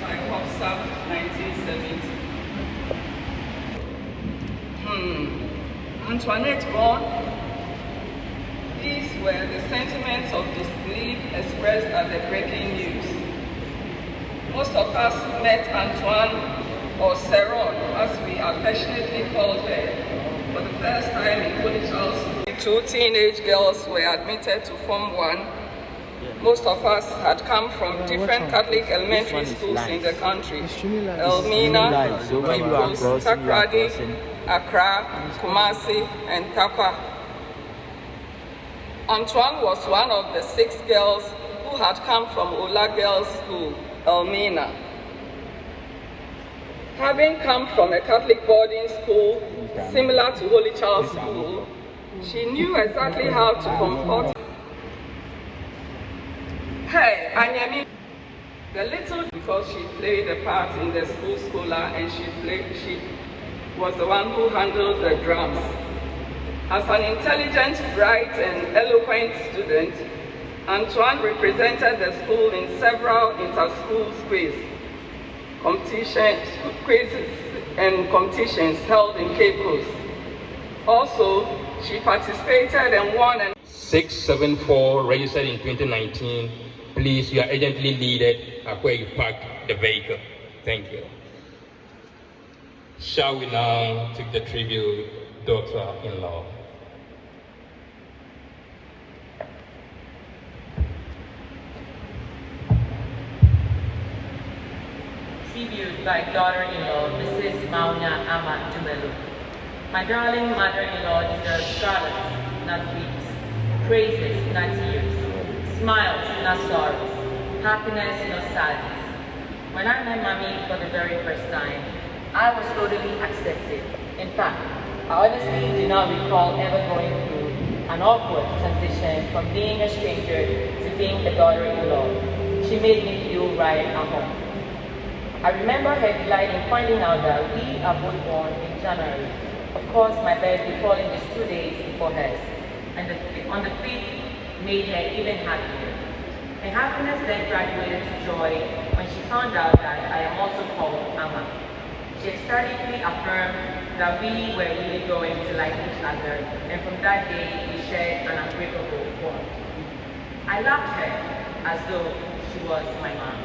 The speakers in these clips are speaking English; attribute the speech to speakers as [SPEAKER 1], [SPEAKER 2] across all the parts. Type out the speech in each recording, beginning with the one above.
[SPEAKER 1] by Hobsap 1970. Antoinette born. These were the sentiments of disbelief expressed at the breaking news. Most of us met Antoine, or Seron, as we affectionately called her, for the first time in Holy Child School. 2 teenage girls were admitted to Form 1. Most of us had come from different Catholic elementary schools in the country: Elmina, Ipos, Takrady, Accra, Kumasi, and Tapa. Antoine was one of the 6 girls who had come from Ola Girls' School, Elmina. Having come from a Catholic boarding school similar to Holy Child School, she knew exactly how to comport. Hey, Anyami, the little, because she played a part in the school scholar, and she was the one who handled the drums. As an intelligent, bright, and eloquent student, Antoine represented the school in several inter-school quizzes and competitions held in Cape Coast. Also, she participated and won
[SPEAKER 2] 674 registered in 2019. Please, you are urgently needed at where you parked the vehicle. Thank you. Shall we now take the tribute daughter-in-law?
[SPEAKER 3] Tribute by daughter-in-law, Mrs. Mahama Dumelo. My darling mother-in-law deserves scarlets, not weeps, praises, not tears, smiles, not sorrows, happiness, not sadness. When I met Mommy for the very first time, I was totally accepted. In fact, I honestly do not recall ever going through an awkward transition from being a stranger to being a daughter-in-law. She made me feel right at home. I remember her delight in finding out that we are both born in January. Of course, my birthday falling just 2 days before hers, and on the 5th made her even happier. Her happiness then graduated to joy when she found out that I am also called Amma. She ecstatically affirmed that we were really going to like each other, and from that day we shared an unbreakable bond. I loved her as though she was my mom,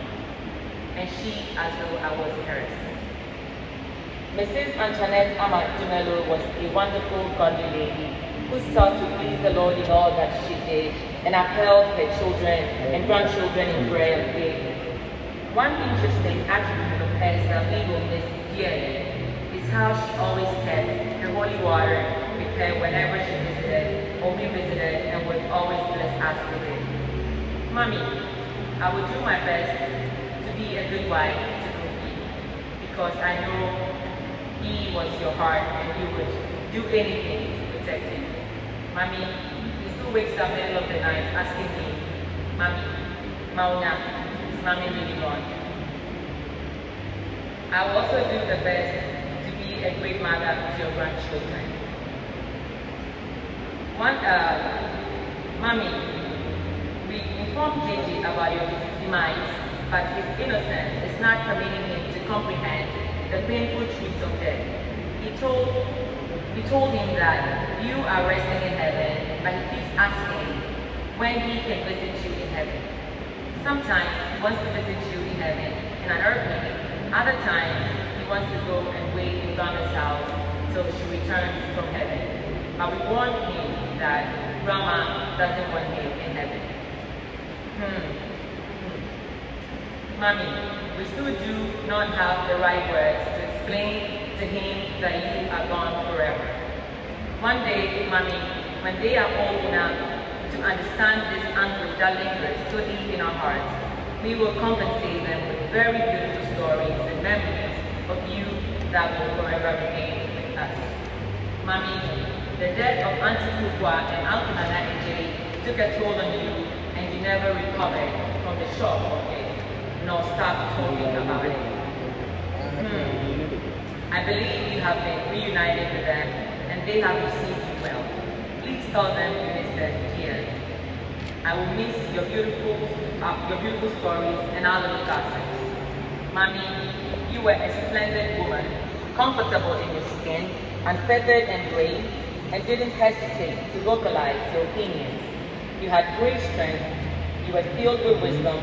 [SPEAKER 3] and she as though I was hers. Mrs. Antoinette Dumelo was a wonderful, godly lady who sought to please the Lord in all that she did and upheld her children and grandchildren in prayer daily. One interesting attribute of hers that we will miss dearly is how she always kept the holy water with her whenever she visited or we visited, and would always bless us with it. Mommy, I will do my best to be a good wife to Kofi, because I know he was your heart and you would do anything to protect him. Mommy, he still wakes up in the middle of the night asking me, Mommy, Mauna, is Mommy really gone? I will also do the best to be a great mother to your grandchildren. Mommy, we informed JJ about your demise, but his innocence is not permitting him to comprehend the painful truth of death. We told him that you are resting in heaven, but he keeps asking when he can visit you in heaven. Sometimes he wants to visit you in heaven in an airplane. Other times he wants to go and wait in Grandma's house till she returns from heaven. But we warned him that Grandma doesn't want him in heaven. Mommy, we still do not have the right words to explain to him that you are gone forever. One day, Mommy, when they are old enough to understand this anguish that lingers so deep in our hearts, we will compensate them with very beautiful stories and memories of you that will forever remain with us. Mommy, the death of Auntie Kukwa and Ankomah took a toll on you, and you never recovered from the shock of it, nor stopped talking about it. I believe you have been reunited with them, and they have received you well. Please tell them you miss them dearly. I will miss your beautiful stories and our little gossips. Mommy, you were a splendid woman, comfortable in your skin, unfeathered and brave, and didn't hesitate to vocalize your opinions. You had great strength, you were filled with wisdom,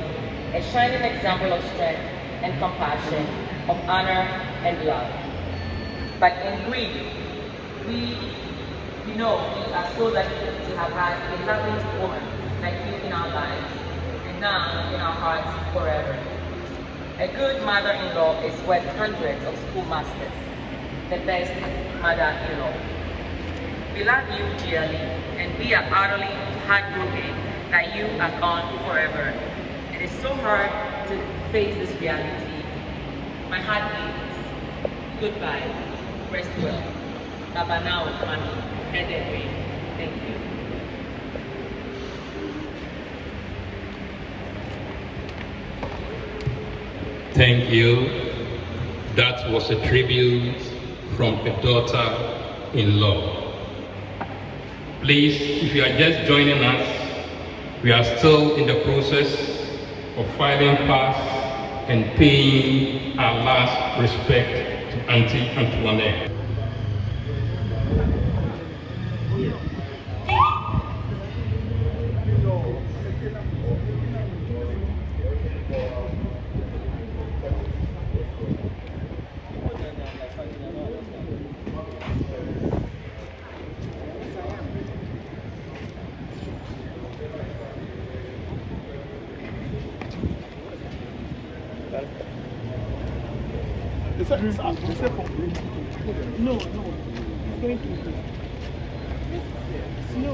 [SPEAKER 3] a shining example of strength and compassion, of honor and love. But in grief, we are so lucky to have had a loving woman like you in our lives, and now in our hearts forever. A good mother-in-law is worth hundreds of schoolmasters, the best mother-in-law. We love you dearly, and we are utterly heartbroken that you are gone forever. It is so hard to face this reality. My heart aches. Goodbye. Rest well. Baba now, Mami. Head and way. Thank you.
[SPEAKER 2] Thank you. That was a tribute from a daughter-in-law. Please, if you are just joining us, we are still in the process of filing pass and paying our last respect to Auntie Antoinette.
[SPEAKER 4] No, it's going to be. No,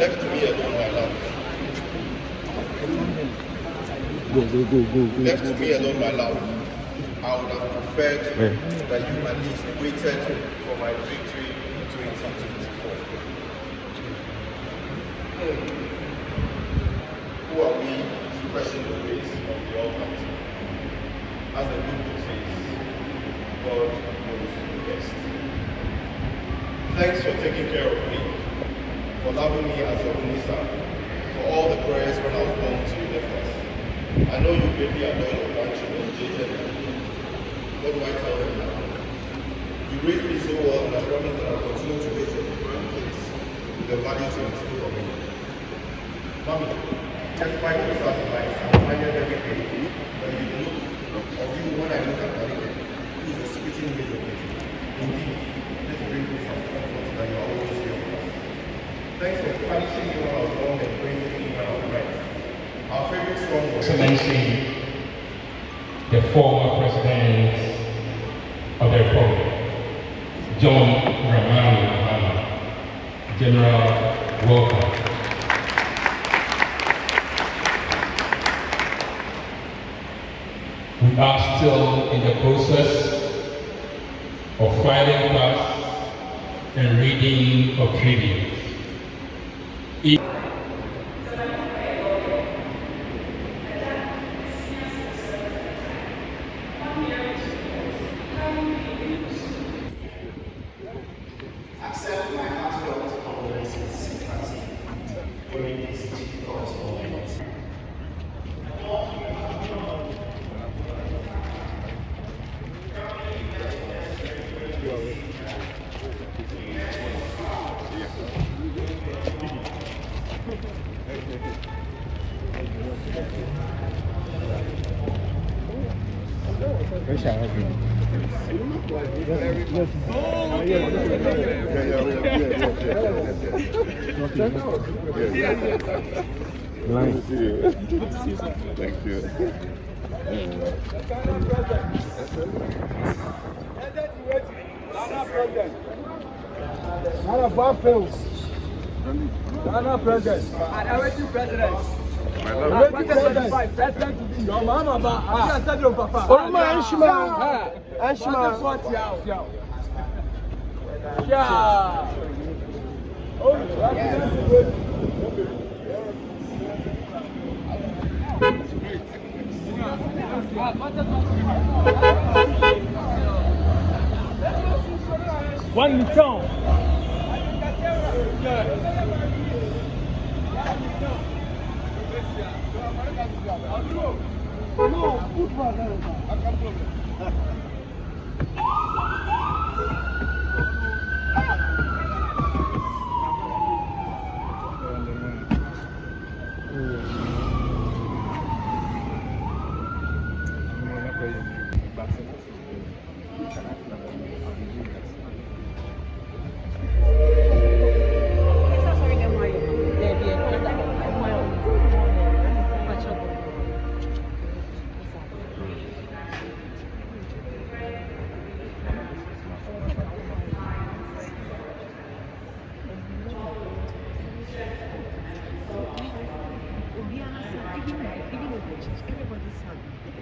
[SPEAKER 5] Left me alone, my love.
[SPEAKER 6] Go.
[SPEAKER 5] Left me alone, my love. I would have preferred that you at least waited for my victory in 2024. Who are we to question the ways of the Almighty? As the good book says, God knows best. Thanks for taking care of me, for loving me as your only son, for all the prayers when I was born to you left us. I know you greatly adore your grandchildren, JJ. What do I tell them now? You raised me so well, and I promise that I'll continue to raise your grandkids with the values you instill on me. Mommy, despite your sacrifice, I'm tired every day, but you look of you when I look at Malika, who is a spitting image of me. Indeed, this brings me some comfort that you are always here with us. Thanks for punishing me when I was wrong and praising me when I was right. Our favorite song was
[SPEAKER 2] Excellency, the former President of the Republic, John Mahama. General, welcome. We are still in the process of filing past and reading of tributes.
[SPEAKER 7] Accept my heartfelt condolences and sympathy during this difficult moment.
[SPEAKER 5] Thank you.
[SPEAKER 4] President. Ghana Buffalo. Ghana President. Awaiting President. Awaiting President. President to be. Your mama ba. I said your papa. Oruma Anshima. Anshima. Yeah. Oh, one mission.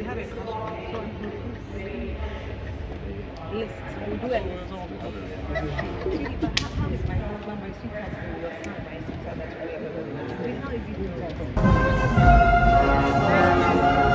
[SPEAKER 4] How is it?